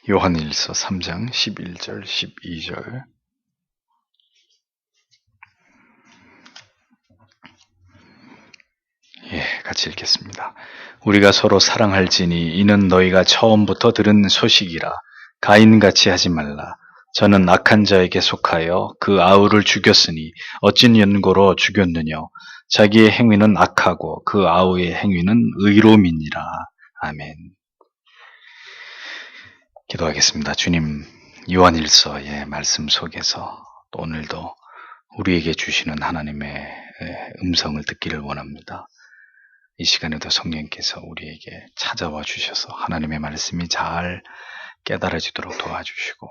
요한일서 3장 11절 12절. 같이 읽겠습니다. 우리가 서로 사랑할지니 이는 너희가 처음부터 들은 소식이라. 가인같이 하지 말라. 저는 악한 자에게 속하여 그 아우를 죽였으니 어찐 연고로 죽였느냐. 자기의 행위는 악하고 그 아우의 행위는 의로움이니라. 아멘. 기도하겠습니다. 주님, 요한일서의 말씀 속에서 또 오늘도 우리에게 주시는 하나님의 음성을 듣기를 원합니다. 이 시간에도 성령께서 우리에게 찾아와 주셔서 하나님의 말씀이 잘 깨달아지도록 도와주시고,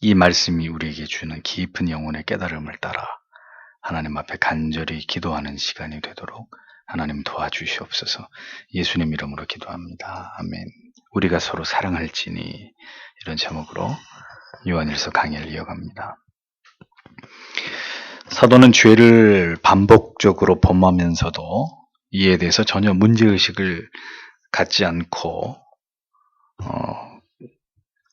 이 말씀이 우리에게 주는 깊은 영혼의 깨달음을 따라 하나님 앞에 간절히 기도하는 시간이 되도록 하나님 도와주시옵소서. 예수님 이름으로 기도합니다. 아멘. 우리가 서로 사랑할지니, 이런 제목으로 요한일서 강의를 이어갑니다. 사도는 죄를 반복적으로 범하면서도 이에 대해서 전혀 문제의식을 갖지 않고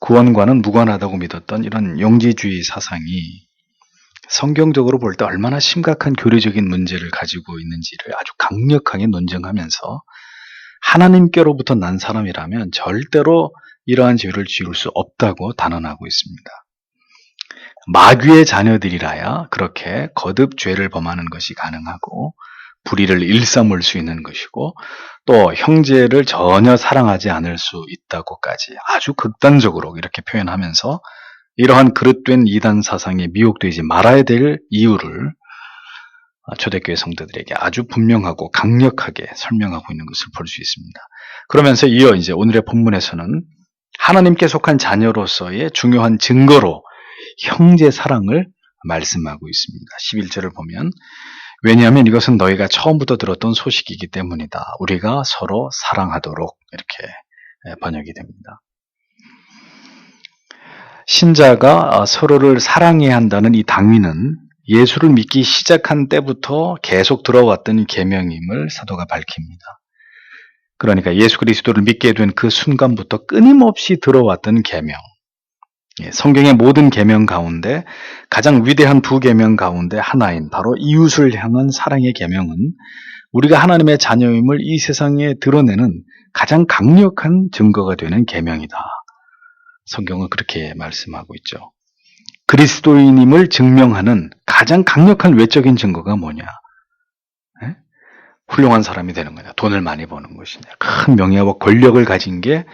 구원과는 무관하다고 믿었던 이런 영지주의 사상이 성경적으로 볼 때 얼마나 심각한 교리적인 문제를 가지고 있는지를 아주 강력하게 논증하면서 하나님께로부터 난 사람이라면 절대로 이러한 죄를 지을 수 없다고 단언하고 있습니다. 마귀의 자녀들이라야 그렇게 거듭 죄를 범하는 것이 가능하고 불의를 일삼을 수 있는 것이고, 또 형제를 전혀 사랑하지 않을 수 있다고까지 아주 극단적으로 이렇게 표현하면서 이러한 그릇된 이단 사상에 미혹되지 말아야 될 이유를 초대교회 성도들에게 아주 분명하고 강력하게 설명하고 있는 것을 볼 수 있습니다. 그러면서 이어 이제 오늘의 본문에서는 하나님께 속한 자녀로서의 중요한 증거로 형제 사랑을 말씀하고 있습니다. 11절을 보면, 왜냐하면 이것은 너희가 처음부터 들었던 소식이기 때문이다. 우리가 서로 사랑하도록, 이렇게 번역이 됩니다. 신자가 서로를 사랑해야 한다는 이 당위는 예수를 믿기 시작한 때부터 계속 들어왔던 계명임을 사도가 밝힙니다. 그러니까 예수 그리스도를 믿게 된 그 순간부터 끊임없이 들어왔던 계명, 성경의 모든 계명 가운데 가장 위대한 두 계명 가운데 하나인 바로 이웃을 향한 사랑의 계명은 우리가 하나님의 자녀임을 이 세상에 드러내는 가장 강력한 증거가 되는 계명이다. 성경은 그렇게 말씀하고 있죠. 그리스도인임을 증명하는 가장 강력한 외적인 증거가 뭐냐? 훌륭한 사람이 되는 거냐? 돈을 많이 버는 것이냐? 큰 명예와 권력을 가진 게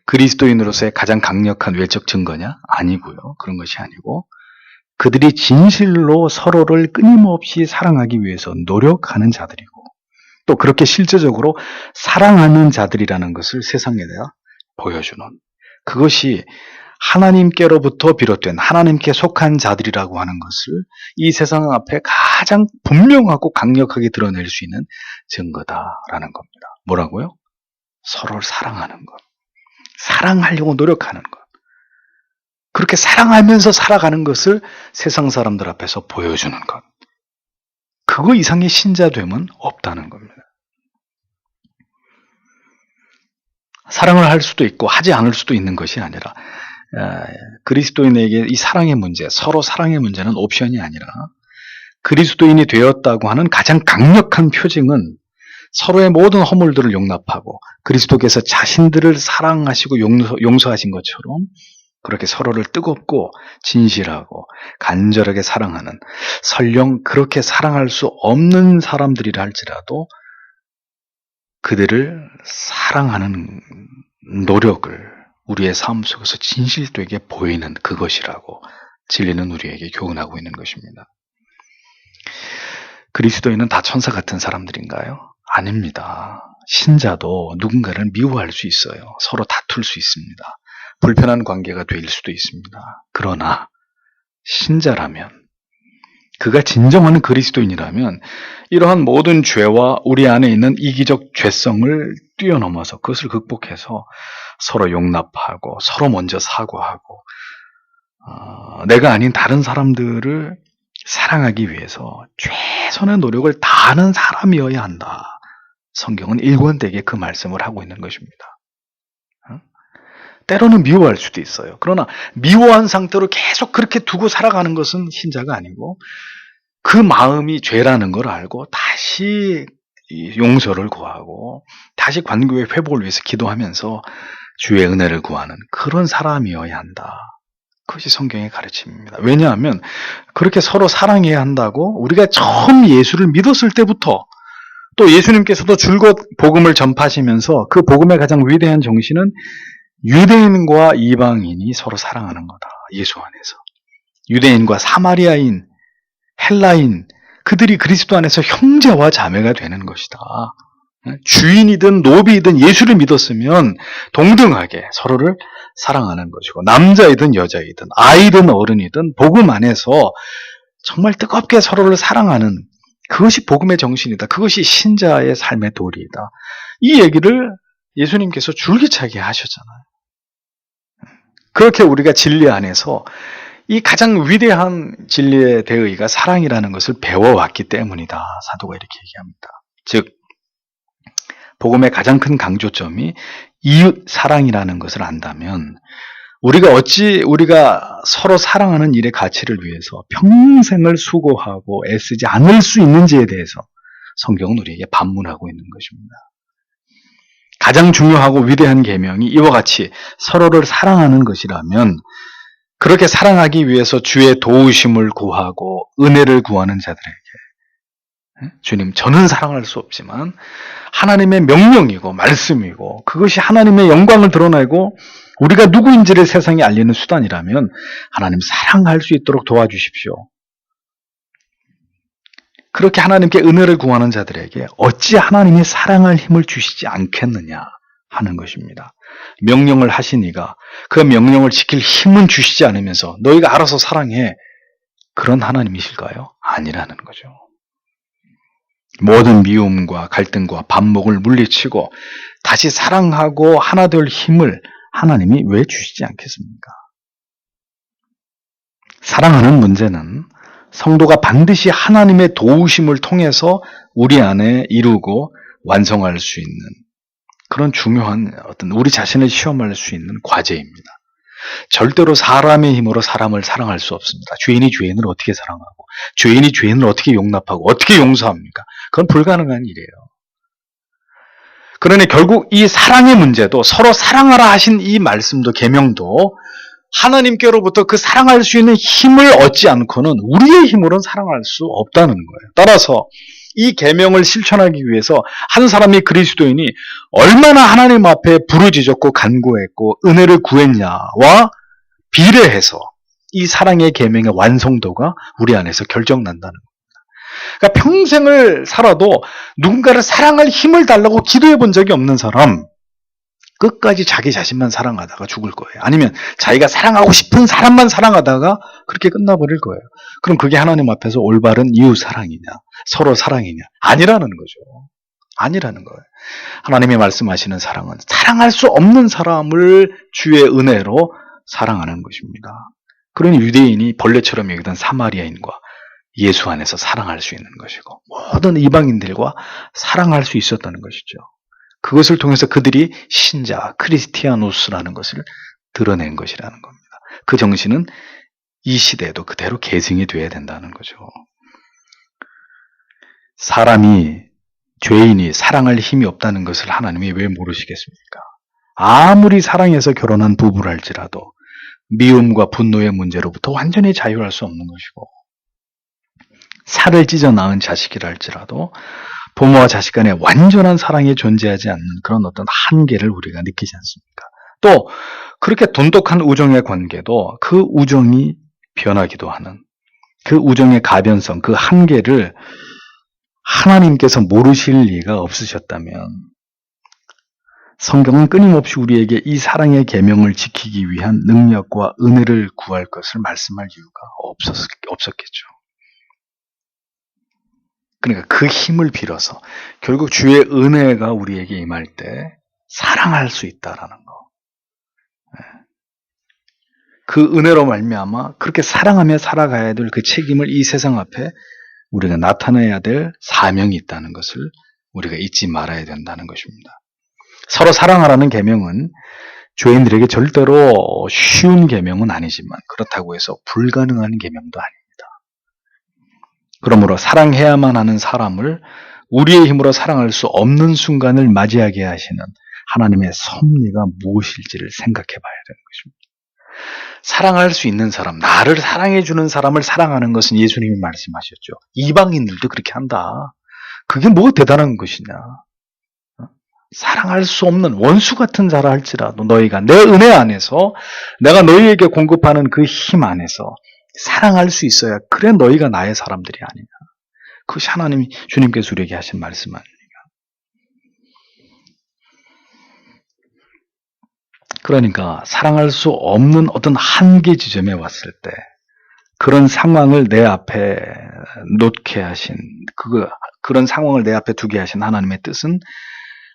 그리스도인으로서의 가장 강력한 외적 증거냐? 아니고요. 그런 것이 아니고, 그들이 진실로 서로를 끊임없이 사랑하기 위해서 노력하는 자들이고, 또 그렇게 실제적으로 사랑하는 자들이라는 것을 세상에 대해 보여주는, 그것이 하나님께로부터 비롯된 하나님께 속한 자들이라고 하는 것을 이 세상 앞에 가장 분명하고 강력하게 드러낼 수 있는 증거다라는 겁니다. 뭐라고요? 서로를 사랑하는 것. 사랑하려고 노력하는 것. 그렇게 사랑하면서 살아가는 것을 세상 사람들 앞에서 보여주는 것. 그거 이상의 신자됨은 없다는 겁니다. 사랑을 할 수도 있고 하지 않을 수도 있는 것이 아니라, 그리스도인에게 이 사랑의 문제, 서로 사랑의 문제는 옵션이 아니라 그리스도인이 되었다고 하는 가장 강력한 표징은 서로의 모든 허물들을 용납하고 그리스도께서 자신들을 사랑하시고 용서하신 것처럼 그렇게 서로를 뜨겁고 진실하고 간절하게 사랑하는, 설령 그렇게 사랑할 수 없는 사람들이라 할지라도 그들을 사랑하는 노력을 우리의 삶 속에서 진실되게 보이는 그것이라고 진리는 우리에게 교훈하고 있는 것입니다. 그리스도인은 다 천사 같은 사람들인가요? 아닙니다. 신자도 누군가를 미워할 수 있어요. 서로 다툴 수 있습니다. 불편한 관계가 될 수도 있습니다. 그러나 신자라면, 그가 진정한 그리스도인이라면 이러한 모든 죄와 우리 안에 있는 이기적 죄성을 뛰어넘어서 그것을 극복해서 서로 용납하고 서로 먼저 사과하고 내가 아닌 다른 사람들을 사랑하기 위해서 최선의 노력을 다하는 사람이어야 한다. 성경은 일관되게 그 말씀을 하고 있는 것입니다. 때로는 미워할 수도 있어요. 그러나 미워한 상태로 계속 그렇게 두고 살아가는 것은 신자가 아니고 그 마음이 죄라는 걸 알고 다시 용서를 구하고 다시 관계의 회복을 위해서 기도하면서 주의 은혜를 구하는 그런 사람이어야 한다. 그것이 성경의 가르침입니다. 왜냐하면 그렇게 서로 사랑해야 한다고 우리가 처음 예수를 믿었을 때부터 또 예수님께서도 줄곧 복음을 전파하시면서 그 복음의 가장 위대한 정신은 유대인과 이방인이 서로 사랑하는 거다. 예수 안에서. 유대인과 사마리아인, 헬라인, 그들이 그리스도 안에서 형제와 자매가 되는 것이다. 주인이든 노비이든 예수를 믿었으면 동등하게 서로를 사랑하는 것이고 남자이든 여자이든 아이든 어른이든 복음 안에서 정말 뜨겁게 서로를 사랑하는 그것이 복음의 정신이다. 그것이 신자의 삶의 도리이다. 이 얘기를 예수님께서 줄기차게 하셨잖아요. 그렇게 우리가 진리 안에서 이 가장 위대한 진리의 대의가 사랑이라는 것을 배워왔기 때문이다. 사도가 이렇게 얘기합니다. 즉 복음의 가장 큰 강조점이 이웃 사랑이라는 것을 안다면 우리가 서로 사랑하는 일의 가치를 위해서 평생을 수고하고 애쓰지 않을 수 있는지에 대해서 성경은 우리에게 반문하고 있는 것입니다. 가장 중요하고 위대한 계명이 이와 같이 서로를 사랑하는 것이라면 그렇게 사랑하기 위해서 주의 도우심을 구하고 은혜를 구하는 자들에게 주님, 저는 사랑할 수 없지만 하나님의 명령이고 말씀이고 그것이 하나님의 영광을 드러내고 우리가 누구인지를 세상에 알리는 수단이라면 하나님 사랑할 수 있도록 도와주십시오. 그렇게 하나님께 은혜를 구하는 자들에게 어찌 하나님이 사랑할 힘을 주시지 않겠느냐 하는 것입니다. 명령을 하시니가 그 명령을 지킬 힘은 주시지 않으면서 너희가 알아서 사랑해. 그런 하나님이실까요? 아니라는 거죠. 모든 미움과 갈등과 반목을 물리치고 다시 사랑하고 하나 될 힘을 하나님이 왜 주시지 않겠습니까? 사랑하는 문제는 성도가 반드시 하나님의 도우심을 통해서 우리 안에 이루고 완성할 수 있는 그런 중요한 어떤 우리 자신을 시험할 수 있는 과제입니다. 절대로 사람의 힘으로 사람을 사랑할 수 없습니다. 죄인이 죄인을 어떻게 사랑하고 죄인이 죄인을 어떻게 용납하고 어떻게 용서합니까? 그건 불가능한 일이에요. 그러니 결국 이 사랑의 문제도 서로 사랑하라 하신 이 말씀도 계명도 하나님께로부터 그 사랑할 수 있는 힘을 얻지 않고는 우리의 힘으로는 사랑할 수 없다는 거예요. 따라서 이 계명을 실천하기 위해서 한 사람이 그리스도인이 얼마나 하나님 앞에 부르짖었고 간구했고 은혜를 구했냐와 비례해서 이 사랑의 계명의 완성도가 우리 안에서 결정난다는 겁니다. 그러니까 평생을 살아도 누군가를 사랑할 힘을 달라고 기도해 본 적이 없는 사람 끝까지 자기 자신만 사랑하다가 죽을 거예요. 아니면 자기가 사랑하고 싶은 사람만 사랑하다가 그렇게 끝나버릴 거예요. 그럼 그게 하나님 앞에서 올바른 이웃 사랑이냐 서로 사랑이냐 아니라는 거죠. 아니라는 거예요. 하나님이 말씀하시는 사랑은 사랑할 수 없는 사람을 주의 은혜로 사랑하는 것입니다. 그러니 유대인이 벌레처럼 여기던 사마리아인과 예수 안에서 사랑할 수 있는 것이고 모든 이방인들과 사랑할 수 있었다는 것이죠. 그것을 통해서 그들이 신자, 크리스티아노스라는 것을 드러낸 것이라는 겁니다. 그 정신은 이 시대에도 그대로 계승이 돼야 된다는 거죠. 사람이, 죄인이 사랑할 힘이 없다는 것을 하나님이 왜 모르시겠습니까? 아무리 사랑해서 결혼한 부부랄지라도 미움과 분노의 문제로부터 완전히 자유할 수 없는 것이고 살을 찢어 낳은 자식이랄지라도 부모와 자식 간에 완전한 사랑이 존재하지 않는 그런 어떤 한계를 우리가 느끼지 않습니까? 또 그렇게 돈독한 우정의 관계도 그 우정이 변하기도 하는 그 우정의 가변성, 그 한계를 하나님께서 모르실 리가 없으셨다면 성경은 끊임없이 우리에게 이 사랑의 계명을 지키기 위한 능력과 은혜를 구할 것을 말씀할 이유가 없었겠죠. 그러니까 그 힘을 빌어서 결국 주의 은혜가 우리에게 임할 때 사랑할 수 있다라는 거. 그 은혜로 말미암아 그렇게 사랑하며 살아가야 될 그 책임을 이 세상 앞에 우리가 나타내야 될 사명이 있다는 것을 우리가 잊지 말아야 된다는 것입니다. 서로 사랑하라는 계명은 죄인들에게 절대로 쉬운 계명은 아니지만 그렇다고 해서 불가능한 계명도 아닙니다. 그러므로 사랑해야만 하는 사람을 우리의 힘으로 사랑할 수 없는 순간을 맞이하게 하시는 하나님의 섭리가 무엇일지를 생각해 봐야 되는 것입니다. 사랑할 수 있는 사람, 나를 사랑해주는 사람을 사랑하는 것은 예수님이 말씀하셨죠. 이방인들도 그렇게 한다. 그게 뭐 대단한 것이냐. 사랑할 수 없는 원수 같은 자라 할지라도 너희가 내 은혜 안에서 내가 너희에게 공급하는 그 힘 안에서 사랑할 수 있어야 그래 너희가 나의 사람들이 아니냐. 그것이 하나님이 주님께서 우리에게 하신 말씀 아닙니까? 그러니까 사랑할 수 없는 어떤 한계 지점에 왔을 때 그런 상황을 내 앞에 놓게 하신 그런 상황을 내 앞에 두게 하신 하나님의 뜻은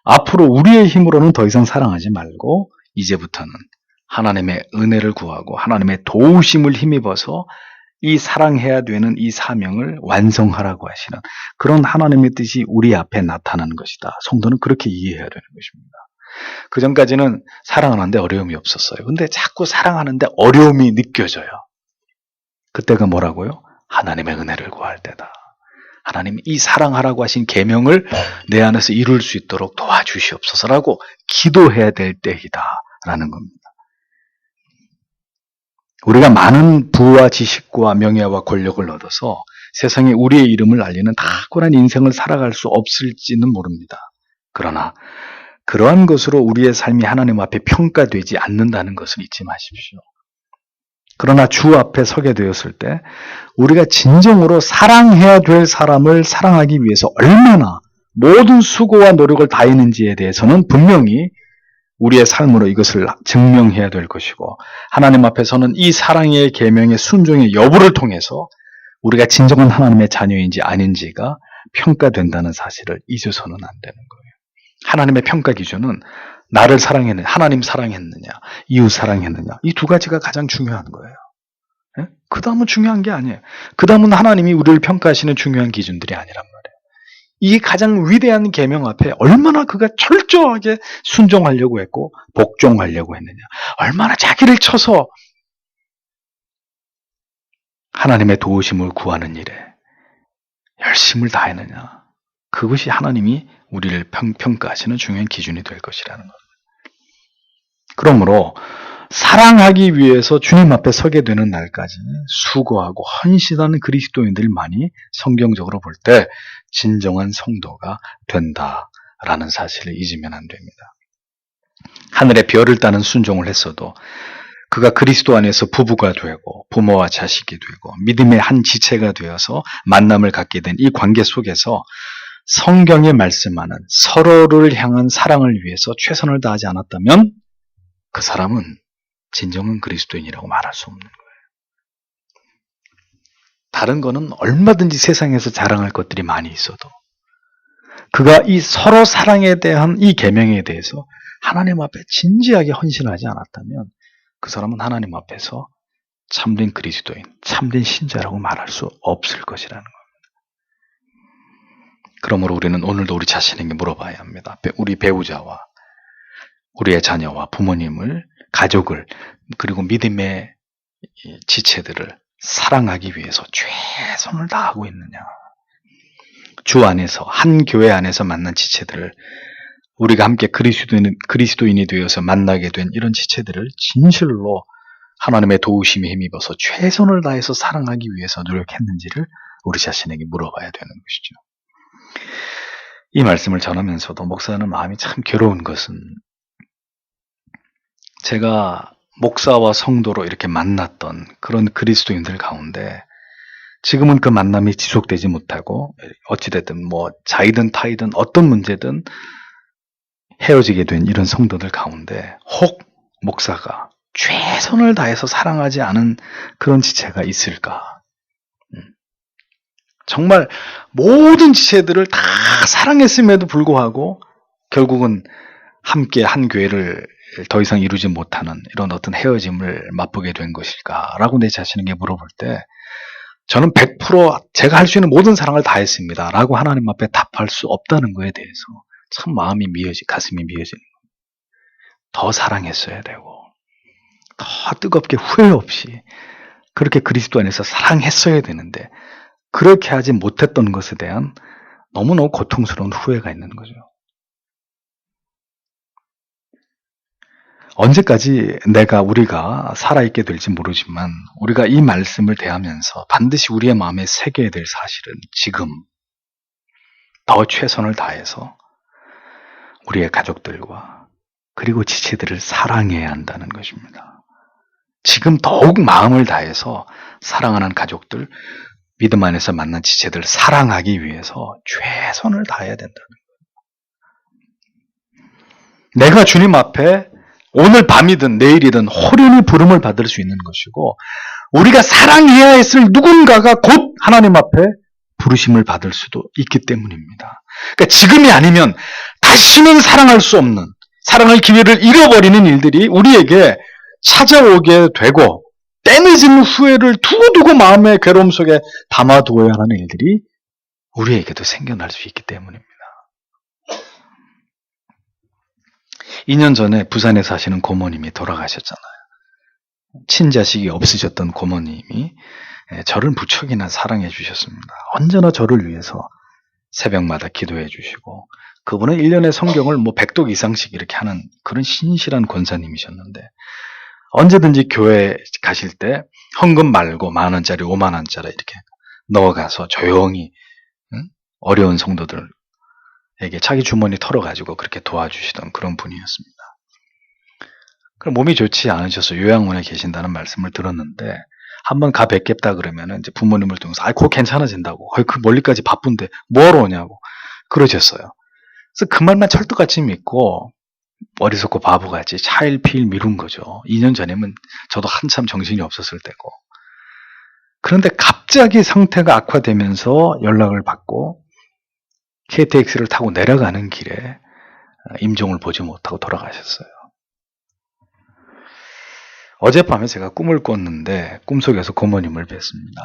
앞으로 우리의 힘으로는 더 이상 사랑하지 말고 이제부터는 하나님의 은혜를 구하고 하나님의 도우심을 힘입어서 이 사랑해야 되는 이 사명을 완성하라고 하시는 그런 하나님의 뜻이 우리 앞에 나타나는 것이다. 성도는 그렇게 이해해야 되는 것입니다. 그 전까지는 사랑하는데 어려움이 없었어요. 근데 자꾸 사랑하는데 어려움이 느껴져요. 그때가 뭐라고요? 하나님의 은혜를 구할 때다. 하나님이 이 사랑하라고 하신 계명을 내 안에서 이룰 수 있도록 도와주시옵소서라고 기도해야 될 때이다라는 겁니다. 우리가 많은 부와 지식과 명예와 권력을 얻어서 세상에 우리의 이름을 알리는 탁월한 인생을 살아갈 수 없을지는 모릅니다. 그러나 그러한 것으로 우리의 삶이 하나님 앞에 평가되지 않는다는 것을 잊지 마십시오. 그러나 주 앞에 서게 되었을 때 우리가 진정으로 사랑해야 될 사람을 사랑하기 위해서 얼마나 모든 수고와 노력을 다했는지에 대해서는 분명히 우리의 삶으로 이것을 증명해야 될 것이고 하나님 앞에서는 이 사랑의 계명의 순종의 여부를 통해서 우리가 진정한 하나님의 자녀인지 아닌지가 평가된다는 사실을 잊어서는 안 되는 거예요. 하나님의 평가 기준은 나를 사랑했느냐, 하나님 사랑했느냐, 이웃 사랑했느냐 이 두 가지가 가장 중요한 거예요. 그 다음은 중요한 게 아니에요. 그 다음은 하나님이 우리를 평가하시는 중요한 기준들이 아니란 말이에요. 이 가장 위대한 계명 앞에 얼마나 그가 철저하게 순종하려고 했고 복종하려고 했느냐, 얼마나 자기를 쳐서 하나님의 도우심을 구하는 일에 열심을 다했느냐, 그것이 하나님이 우리를 평가하시는 중요한 기준이 될 것이라는 것. 그러므로 사랑하기 위해서 주님 앞에 서게 되는 날까지 수고하고 헌신하는 그리스도인들만이 성경적으로 볼 때 진정한 성도가 된다라는 사실을 잊으면 안 됩니다. 하늘의 별을 따는 순종을 했어도 그가 그리스도 안에서 부부가 되고 부모와 자식이 되고 믿음의 한 지체가 되어서 만남을 갖게 된 이 관계 속에서 성경에 말씀하는 서로를 향한 사랑을 위해서 최선을 다하지 않았다면 그 사람은 진정한 그리스도인이라고 말할 수 없는 거예요. 다른 거는 얼마든지 세상에서 자랑할 것들이 많이 있어도 그가 이 서로 사랑에 대한 이 계명에 대해서 하나님 앞에 진지하게 헌신하지 않았다면 그 사람은 하나님 앞에서 참된 그리스도인, 참된 신자라고 말할 수 없을 것이라는 겁니다. 그러므로 우리는 오늘도 우리 자신에게 물어봐야 합니다. 우리 배우자와 우리의 자녀와 부모님을, 가족을, 그리고 믿음의 지체들을 사랑하기 위해서 최선을 다하고 있느냐. 주 안에서, 한 교회 안에서 만난 지체들을 우리가 함께 그리스도인이 되어서 만나게 된 이런 지체들을 진실로 하나님의 도우심에 힘입어서 최선을 다해서 사랑하기 위해서 노력했는지를 우리 자신에게 물어봐야 되는 것이죠. 이 말씀을 전하면서도 목사는 마음이 참 괴로운 것은 제가 목사와 성도로 이렇게 만났던 그런 그리스도인들 가운데 지금은 그 만남이 지속되지 못하고 어찌됐든 뭐 자이든 타이든 어떤 문제든 헤어지게 된 이런 성도들 가운데 혹 목사가 최선을 다해서 사랑하지 않은 그런 지체가 있을까? 정말 모든 지체들을 다 사랑했음에도 불구하고 결국은 함께 한 교회를 더 이상 이루지 못하는 이런 어떤 헤어짐을 맛보게 된 것일까라고 내 자신에게 물어볼 때 저는 100% 제가 할 수 있는 모든 사랑을 다 했습니다 라고 하나님 앞에 답할 수 없다는 것에 대해서 참 가슴이 미어지는 거예요. 더 사랑했어야 되고 더 뜨겁게 후회 없이 그렇게 그리스도 안에서 사랑했어야 되는데 그렇게 하지 못했던 것에 대한 너무너무 고통스러운 후회가 있는 거죠. 언제까지 우리가 살아있게 될지 모르지만 우리가 이 말씀을 대하면서 반드시 우리의 마음에 새겨야 될 사실은 지금 더 최선을 다해서 우리의 가족들과 그리고 지체들을 사랑해야 한다는 것입니다. 지금 더욱 마음을 다해서 사랑하는 가족들, 믿음 안에서 만난 지체들을 사랑하기 위해서 최선을 다해야 된다는 거예요. 내가 주님 앞에 오늘 밤이든 내일이든 호련히 부름을 받을 수 있는 것이고 우리가 사랑해야 했을 누군가가 곧 하나님 앞에 부르심을 받을 수도 있기 때문입니다. 그러니까 지금이 아니면 다시는 사랑할 수 없는, 사랑할 기회를 잃어버리는 일들이 우리에게 찾아오게 되고 때늦은 후회를 두고두고 마음의 괴로움 속에 담아두어야 하는 일들이 우리에게도 생겨날 수 있기 때문입니다. 2년 전에 부산에 사시는 고모님이 돌아가셨잖아요. 친자식이 없으셨던 고모님이 저를 무척이나 사랑해 주셨습니다. 언제나 저를 위해서 새벽마다 기도해 주시고 그분은 1년에 성경을 100독 이상씩 이렇게 하는 그런 신실한 권사님이셨는데 언제든지 교회 가실 때 헌금 말고 10,000원짜리, 50,000원짜리 이렇게 넣어가서 조용히 어려운 성도들에게 자기 주머니 털어가지고 그렇게 도와주시던 그런 분이었습니다. 그럼 몸이 좋지 않으셔서 요양원에 계신다는 말씀을 들었는데 한번 가 뵙겠다 그러면은 이제 부모님을 통해서 곧 괜찮아진다고. 그 멀리까지 바쁜데 뭐하러 오냐고 그러셨어요. 그래서 그 말만 철떡같이 믿고 어리석고 바보같이 차일피일 미룬 거죠. 2년 전이면 저도 한참 정신이 없었을 때고. 그런데 갑자기 상태가 악화되면서 연락을 받고 KTX를 타고 내려가는 길에 임종을 보지 못하고 돌아가셨어요. 어젯밤에 제가 꿈을 꿨는데 꿈속에서 고모님을 뵀습니다.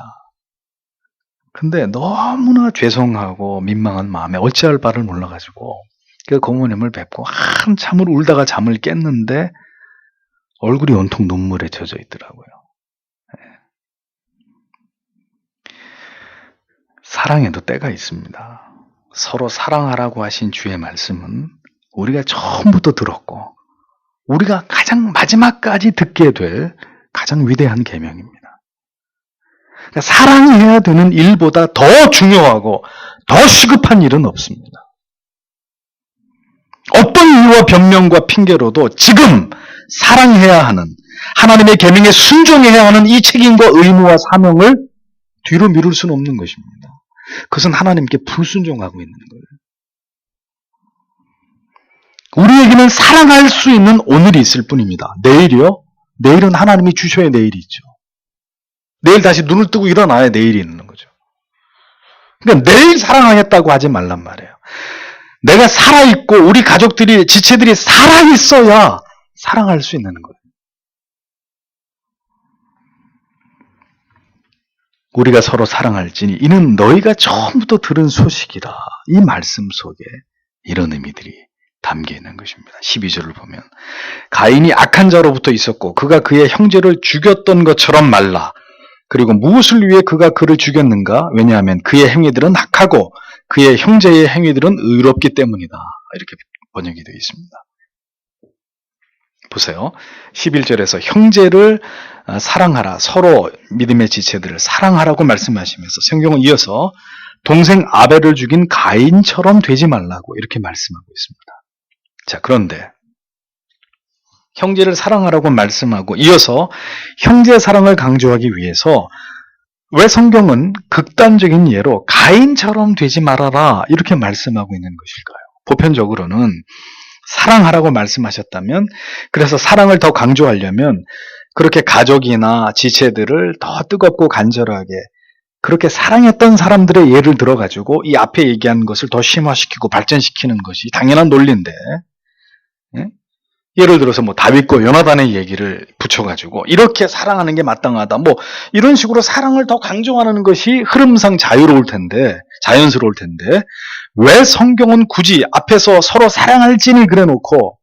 근데 너무나 죄송하고 민망한 마음에 어찌할 바를 몰라가지고 그 고모님을 뵙고 한참을 울다가 잠을 깼는데 얼굴이 온통 눈물에 젖어 있더라고요. 사랑에도 때가 있습니다. 서로 사랑하라고 하신 주의 말씀은 우리가 처음부터 들었고 우리가 가장 마지막까지 듣게 될 가장 위대한 계명입니다. 그러니까 사랑해야 되는 일보다 더 중요하고 더 시급한 일은 없습니다. 어떤 이유와 변명과 핑계로도 지금 사랑해야 하는 하나님의 계명에 순종해야 하는 이 책임과 의무와 사명을 뒤로 미룰 수는 없는 것입니다. 그것은 하나님께 불순종하고 있는 거예요. 우리에게는 사랑할 수 있는 오늘이 있을 뿐입니다. 내일이요? 내일은 하나님이 주셔야 내일이 있죠. 내일 다시 눈을 뜨고 일어나야 내일이 있는 거죠. 그러니까 내일 사랑하겠다고 하지 말란 말이에요. 내가 살아있고 우리 가족들이, 지체들이 살아있어야 사랑할 수 있는 거예요. 우리가 서로 사랑할지니 이는 너희가 처음부터 들은 소식이라. 이 말씀 속에 이런 의미들이 담겨 있는 것입니다. 12절을 보면 가인이 악한 자로부터 있었고 그가 그의 형제를 죽였던 것처럼 말라. 그리고 무엇을 위해 그가 그를 죽였는가? 왜냐하면 그의 행위들은 악하고 그의 형제의 행위들은 의롭기 때문이다. 이렇게 번역이 되어 있습니다. 보세요. 11절에서 형제를 사랑하라. 서로 믿음의 지체들을 사랑하라고 말씀하시면서 성경은 이어서 동생 아벨을 죽인 가인처럼 되지 말라고 이렇게 말씀하고 있습니다. 자, 그런데 형제를 사랑하라고 말씀하고 이어서 형제 사랑을 강조하기 위해서 왜 성경은 극단적인 예로 가인처럼 되지 말아라 이렇게 말씀하고 있는 것일까요? 보편적으로는 사랑하라고 말씀하셨다면 그래서 사랑을 더 강조하려면 그렇게 가족이나 지체들을 더 뜨겁고 간절하게 그렇게 사랑했던 사람들의 예를 들어가지고 이 앞에 얘기한 것을 더 심화시키고 발전시키는 것이 당연한 논리인데 예를 들어서 다윗과 요나단의 얘기를 붙여가지고 이렇게 사랑하는 게 마땅하다 이런 식으로 사랑을 더 강조하는 것이 흐름상 자유로울 텐데 자연스러울 텐데 왜 성경은 굳이 앞에서 서로 사랑할지니 그래 놓고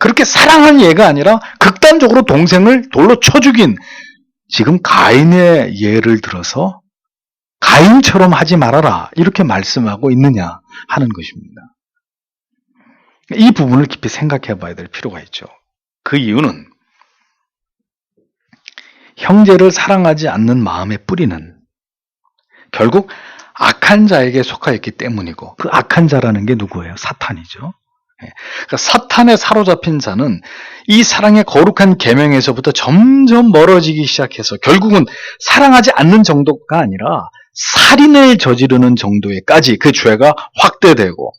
그렇게 사랑한 예가 아니라 극단적으로 동생을 돌로 쳐 죽인, 지금 가인의 예를 들어서 가인처럼 하지 말아라 이렇게 말씀하고 있느냐 하는 것입니다. 이 부분을 깊이 생각해 봐야 될 필요가 있죠. 그 이유는 형제를 사랑하지 않는 마음의 뿌리는 결국 악한 자에게 속하였기 때문이고, 그 악한 자라는 게 누구예요? 사탄이죠. 그러니까 사탄에 사로잡힌 자는 이 사랑의 거룩한 계명에서부터 점점 멀어지기 시작해서 결국은 사랑하지 않는 정도가 아니라 살인을 저지르는 정도에까지 그 죄가 확대되고,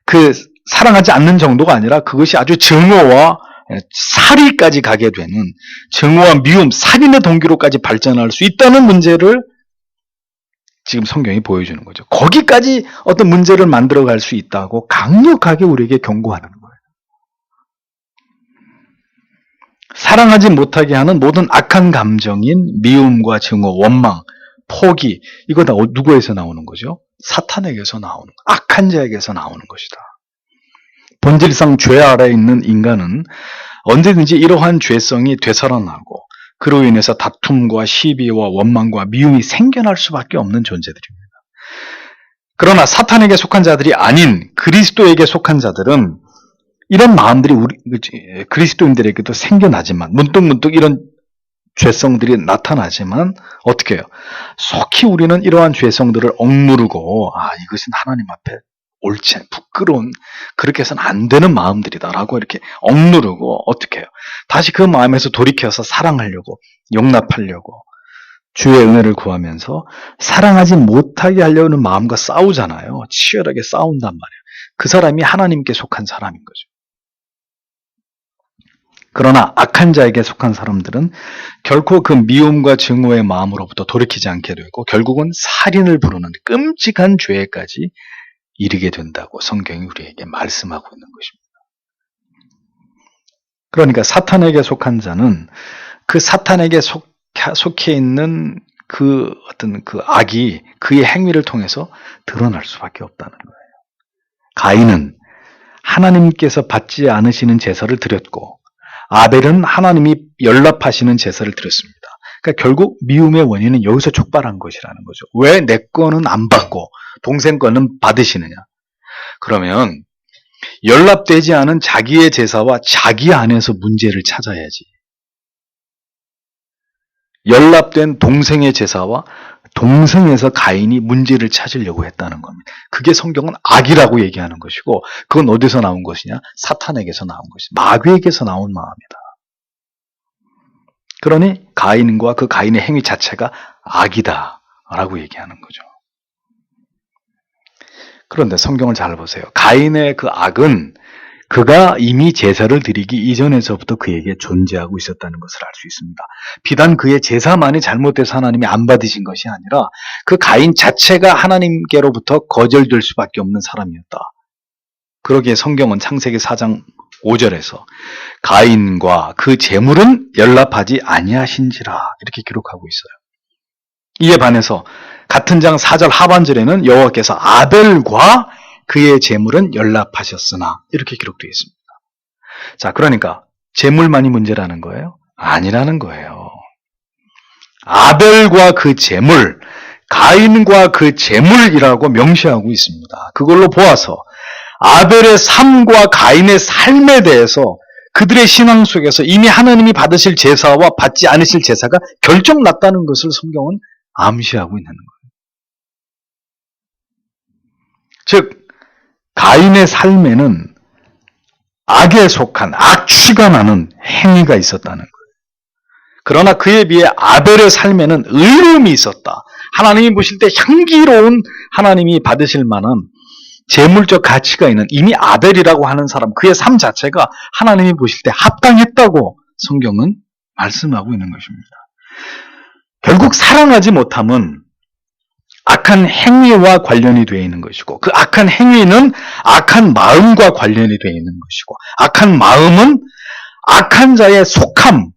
그 사랑하지 않는 정도가 아니라 그것이 아주 증오와 살인까지 가게 되는, 증오와 미움, 살인의 동기로까지 발전할 수 있다는 문제를 지금 성경이 보여주는 거죠. 거기까지 어떤 문제를 만들어갈 수 있다고 강력하게 우리에게 경고하는 거예요. 사랑하지 못하게 하는 모든 악한 감정인 미움과 증오, 원망, 포기, 이거 다 누구에서 나오는 거죠? 사탄에게서 나오는, 악한 자에게서 나오는 것이다. 본질상 죄 아래에 있는 인간은 언제든지 이러한 죄성이 되살아나고 그로 인해서 다툼과 시비와 원망과 미움이 생겨날 수밖에 없는 존재들입니다. 그러나 사탄에게 속한 자들이 아닌 그리스도에게 속한 자들은 이런 마음들이 우리 그리스도인들에게도 생겨나지만, 문득문득 이런 죄성들이 나타나지만 어떻게 해요? 속히 우리는 이러한 죄성들을 억누르고, 이것은 하나님 앞에 옳지 않은, 부끄러운, 그렇게 해서는 안 되는 마음들이다라고 이렇게 억누르고 어떻게 해요? 다시 그 마음에서 돌이켜서 사랑하려고, 용납하려고 주의 은혜를 구하면서 사랑하지 못하게 하려는 마음과 싸우잖아요. 치열하게 싸운단 말이에요. 그 사람이 하나님께 속한 사람인 거죠. 그러나 악한 자에게 속한 사람들은 결코 그 미움과 증오의 마음으로부터 돌이키지 않게 되고 결국은 살인을 부르는 끔찍한 죄까지 이르게 된다고 성경이 우리에게 말씀하고 있는 것입니다. 그러니까 사탄에게 속한 자는 그 사탄에게 속해 있는 그 어떤 그 악이 그의 행위를 통해서 드러날 수밖에 없다는 거예요. 가인은 하나님께서 받지 않으시는 제사를 드렸고, 아벨은 하나님이 연락하시는 제사를 드렸습니다. 그러니까 결국 미움의 원인은 여기서 촉발한 것이라는 거죠. 왜 내 거는 안 받고 동생 거는 받으시느냐? 그러면 연락되지 않은 자기의 제사와 자기 안에서 문제를 찾아야지. 연락된 동생의 제사와 동생에서 가인이 문제를 찾으려고 했다는 겁니다. 그게 성경은 악이라고 얘기하는 것이고, 그건 어디서 나온 것이냐? 사탄에게서 나온 것이다. 마귀에게서 나온 마음이다. 그러니 가인과 그 가인의 행위 자체가 악이다라고 얘기하는 거죠. 그런데 성경을 잘 보세요. 가인의 그 악은 그가 이미 제사를 드리기 이전에서부터 그에게 존재하고 있었다는 것을 알 수 있습니다. 비단 그의 제사만이 잘못돼서 하나님이 안 받으신 것이 아니라 그 가인 자체가 하나님께로부터 거절될 수밖에 없는 사람이었다. 그러기에 성경은 창세기 4장 5절에서 가인과 그 제물은 연락하지 아니하신지라 이렇게 기록하고 있어요. 이에 반해서 같은 장 4절 하반절에는 여호와께서 아벨과 그의 제물은 연락하셨으나 이렇게 기록되어 있습니다. 자, 그러니까 제물만이 문제라는 거예요? 아니라는 거예요. 아벨과 그 제물, 가인과 그 제물이라고 명시하고 있습니다. 그걸로 보아서 아벨의 삶과 가인의 삶에 대해서 그들의 신앙 속에서 이미 하나님이 받으실 제사와 받지 않으실 제사가 결정났다는 것을 성경은 암시하고 있는 거예요. 즉 가인의 삶에는 악에 속한 악취가 나는 행위가 있었다는 거예요. 그러나 그에 비해 아벨의 삶에는 의로움이 있었다. 하나님이 보실 때 향기로운, 하나님이 받으실 만한 재물적 가치가 있는, 이미 아벨이라고 하는 사람, 그의 삶 자체가 하나님이 보실 때 합당했다고 성경은 말씀하고 있는 것입니다. 결국 사랑하지 못함은 악한 행위와 관련이 되어 있는 것이고, 그 악한 행위는 악한 마음과 관련이 되어 있는 것이고, 악한 마음은 악한 자의 속함,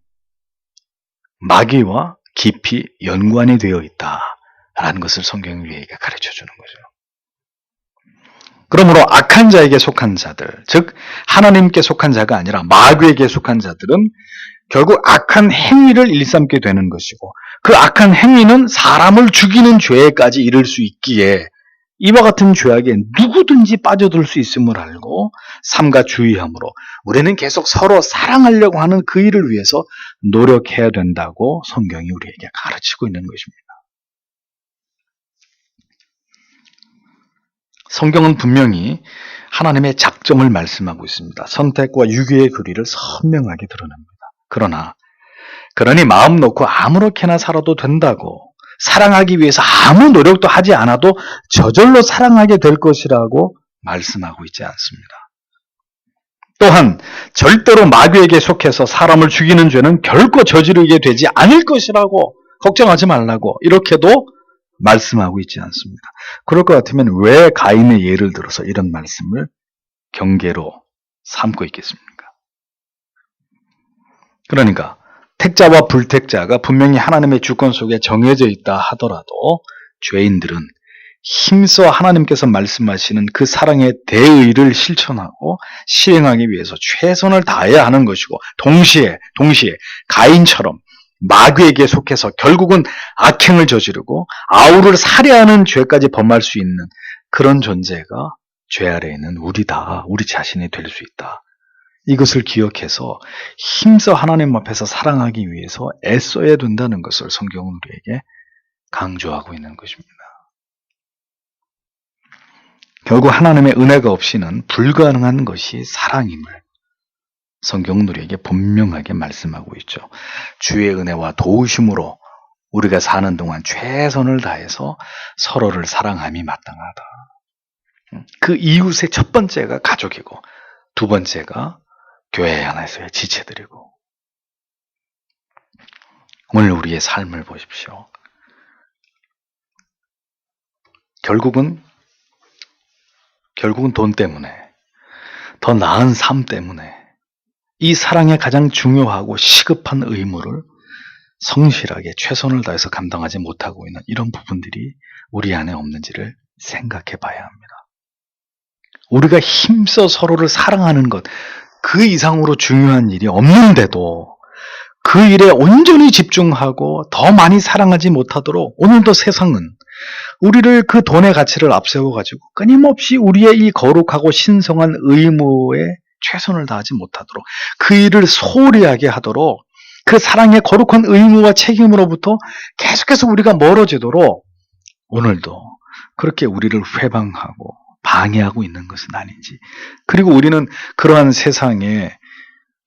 마귀와 깊이 연관이 되어 있다라는 것을 성경이 우리에게 가르쳐 주는 거죠. 그러므로 악한 자에게 속한 자들, 즉 하나님께 속한 자가 아니라 마귀에게 속한 자들은 결국 악한 행위를 일삼게 되는 것이고, 그 악한 행위는 사람을 죽이는 죄까지 이를 수 있기에 이와 같은 죄악에 누구든지 빠져들 수 있음을 알고 삼가 주의함으로 우리는 계속 서로 사랑하려고 하는 그 일을 위해서 노력해야 된다고 성경이 우리에게 가르치고 있는 것입니다. 성경은 분명히 하나님의 작정을 말씀하고 있습니다. 선택과 유교의 교리를 선명하게 드러냅니다. 그러니 마음 놓고 아무렇게나 살아도 된다고, 사랑하기 위해서 아무 노력도 하지 않아도 저절로 사랑하게 될 것이라고 말씀하고 있지 않습니다. 또한 절대로 마귀에게 속해서 사람을 죽이는 죄는 결코 저지르게 되지 않을 것이라고, 걱정하지 말라고 이렇게도 말씀하고 있지 않습니다. 그럴 것 같으면 왜 가인의 예를 들어서 이런 말씀을 경계로 삼고 있겠습니까? 그러니까 택자와 불택자가 분명히 하나님의 주권 속에 정해져 있다 하더라도 죄인들은 힘써 하나님께서 말씀하시는 그 사랑의 대의를 실천하고 시행하기 위해서 최선을 다해야 하는 것이고, 동시에 가인처럼 마귀에게 속해서 결국은 악행을 저지르고 아우를 살해하는 죄까지 범할 수 있는 그런 존재가 죄 아래에 있는 우리다, 우리 자신이 될 수 있다. 이것을 기억해서 힘써 하나님 앞에서 사랑하기 위해서 애써야 된다는 것을 성경은 우리에게 강조하고 있는 것입니다. 결국 하나님의 은혜가 없이는 불가능한 것이 사랑임을 성경은 우리에게 분명하게 말씀하고 있죠. 주의 은혜와 도우심으로 우리가 사는 동안 최선을 다해서 서로를 사랑함이 마땅하다. 그 이웃의 첫 번째가 가족이고, 두 번째가 교회 안에서의 지체들이고, 오늘 우리의 삶을 보십시오. 결국은 돈 때문에, 더 나은 삶 때문에 이 사랑의 가장 중요하고 시급한 의무를 성실하게 최선을 다해서 감당하지 못하고 있는 이런 부분들이 우리 안에 없는지를 생각해 봐야 합니다. 우리가 힘써 서로를 사랑하는 것, 그 이상으로 중요한 일이 없는데도 그 일에 온전히 집중하고 더 많이 사랑하지 못하도록 오늘도 세상은 우리를 그 돈의 가치를 앞세워가지고 끊임없이 우리의 이 거룩하고 신성한 의무에 최선을 다하지 못하도록, 그 일을 소홀히 하게 하도록, 그 사랑의 거룩한 의무와 책임으로부터 계속해서 우리가 멀어지도록 오늘도 그렇게 우리를 회방하고 방해하고 있는 것은 아닌지, 그리고 우리는 그러한 세상의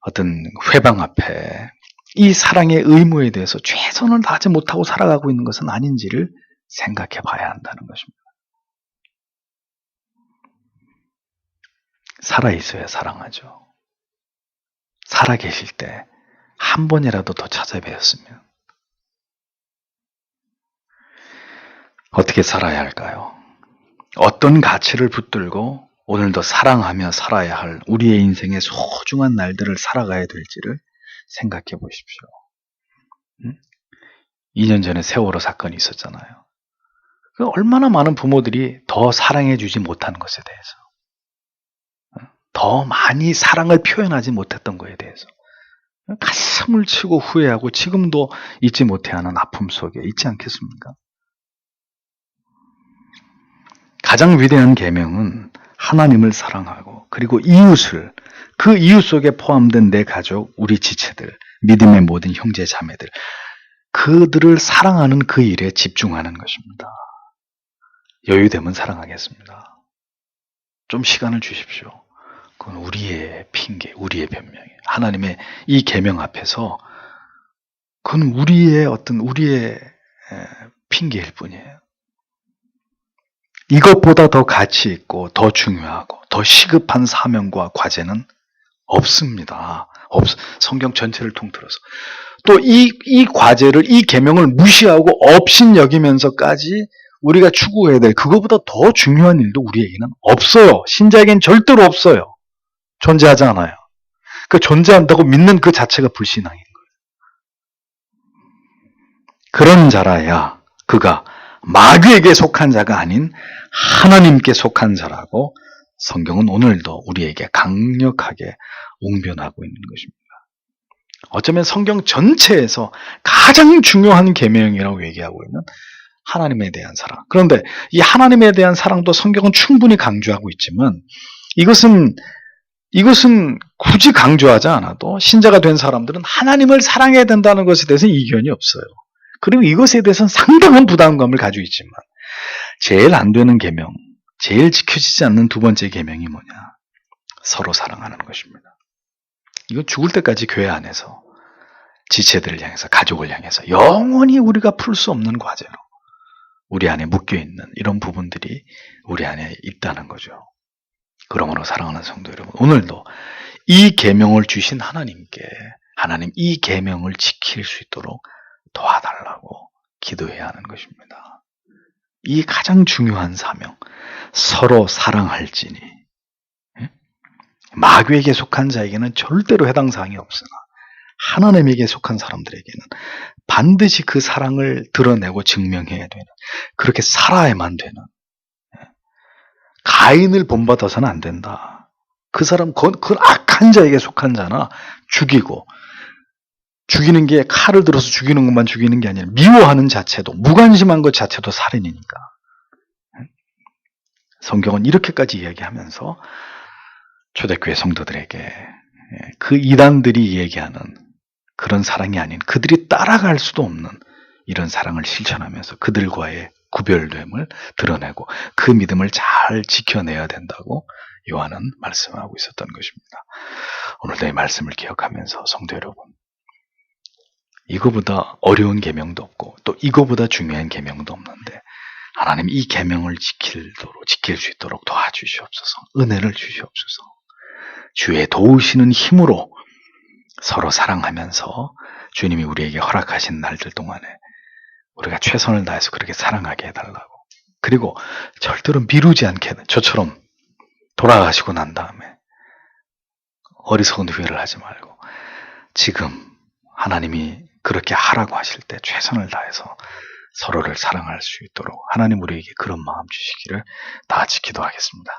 어떤 회방 앞에 이 사랑의 의무에 대해서 최선을 다하지 못하고 살아가고 있는 것은 아닌지를 생각해 봐야 한다는 것입니다. 살아있어야 사랑하죠. 살아계실 때 한 번이라도 더 찾아뵈었으면 어떻게 살아야 할까요? 어떤 가치를 붙들고 오늘도 사랑하며 살아야 할 우리의 인생의 소중한 날들을 살아가야 될지를 생각해 보십시오. 2년 전에 세월호 사건이 있었잖아요. 얼마나 많은 부모들이 더 사랑해 주지 못한 것에 대해서, 더 많이 사랑을 표현하지 못했던 것에 대해서 가슴을 치고 후회하고 지금도 잊지 못해하는 아픔 속에 있지 않겠습니까? 가장 위대한 계명은 하나님을 사랑하고, 그리고 이웃을, 그 이웃 속에 포함된 내 가족, 우리 지체들, 믿음의 모든 형제 자매들, 그들을 사랑하는 그 일에 집중하는 것입니다. 여유되면 사랑하겠습니다. 좀 시간을 주십시오. 그건 우리의 핑계, 우리의 변명이에요. 하나님의 이 계명 앞에서 그건 우리의 핑계일 뿐이에요. 이것보다 더 가치 있고 더 중요하고 더 시급한 사명과 과제는 없습니다. 성경 전체를 통틀어서. 또 이 과제를, 이 계명을 무시하고 업신여기면서까지 우리가 추구해야 될 그거보다 더 중요한 일도 우리에게는 없어요. 신자에겐 절대로 없어요. 존재하지 않아요. 그 존재한다고 믿는 그 자체가 불신앙인 거예요. 그런 자라야 그가 마귀에게 속한 자가 아닌 하나님께 속한 자라고 성경은 오늘도 우리에게 강력하게 웅변하고 있는 것입니다. 어쩌면 성경 전체에서 가장 중요한 계명이라고 얘기하고 있는 하나님에 대한 사랑. 그런데 이 하나님에 대한 사랑도 성경은 충분히 강조하고 있지만 이것은 굳이 강조하지 않아도 신자가 된 사람들은 하나님을 사랑해야 된다는 것에 대해서는 이견이 없어요. 그리고 이것에 대해서는 상당한 부담감을 가지고 있지만 제일 안 되는 계명, 제일 지켜지지 않는 두 번째 계명이 뭐냐? 서로 사랑하는 것입니다. 이건 죽을 때까지 교회 안에서 지체들을 향해서, 가족을 향해서 영원히 우리가 풀 수 없는 과제로 우리 안에 묶여있는 이런 부분들이 우리 안에 있다는 거죠. 그러므로 사랑하는 성도 여러분, 오늘도 이 계명을 주신 하나님께 하나님 이 계명을 지킬 수 있도록 도와달라고 기도해야 하는 것입니다. 이 가장 중요한 사명, 서로 사랑할지니. 마귀에게 속한 자에게는 절대로 해당 사항이 없으나 하나님에게 속한 사람들에게는 반드시 그 사랑을 드러내고 증명해야 되는, 그렇게 살아야만 되는. 가인을 본받아서는 안 된다. 그 사람, 그 악한 자에게 속한 자나 죽이는 게 칼을 들어서 죽이는 것만 죽이는 게 아니라 미워하는 자체도, 무관심한 것 자체도 살인이니까. 성경은 이렇게까지 이야기하면서 초대교회 성도들에게 그 이단들이 얘기하는 그런 사랑이 아닌, 그들이 따라갈 수도 없는 이런 사랑을 실천하면서 그들과의 구별됨을 드러내고 그 믿음을 잘 지켜내야 된다고 요한은 말씀하고 있었던 것입니다. 오늘도 이 말씀을 기억하면서 성도 여러분, 이거보다 어려운 계명도 없고 또 이거보다 중요한 계명도 없는데 하나님 이 계명을 지킬 수 있도록 도와주시옵소서. 은혜를 주시옵소서. 주의 도우시는 힘으로 서로 사랑하면서 주님이 우리에게 허락하신 날들 동안에 우리가 최선을 다해서 그렇게 사랑하게 해달라고. 그리고 절대로 미루지 않게, 저처럼 돌아가시고 난 다음에 어리석은 후회를 하지 말고 지금 하나님이 그렇게 하라고 하실 때 최선을 다해서 서로를 사랑할 수 있도록 하나님 우리에게 그런 마음 주시기를 다 같이 기도하겠습니다.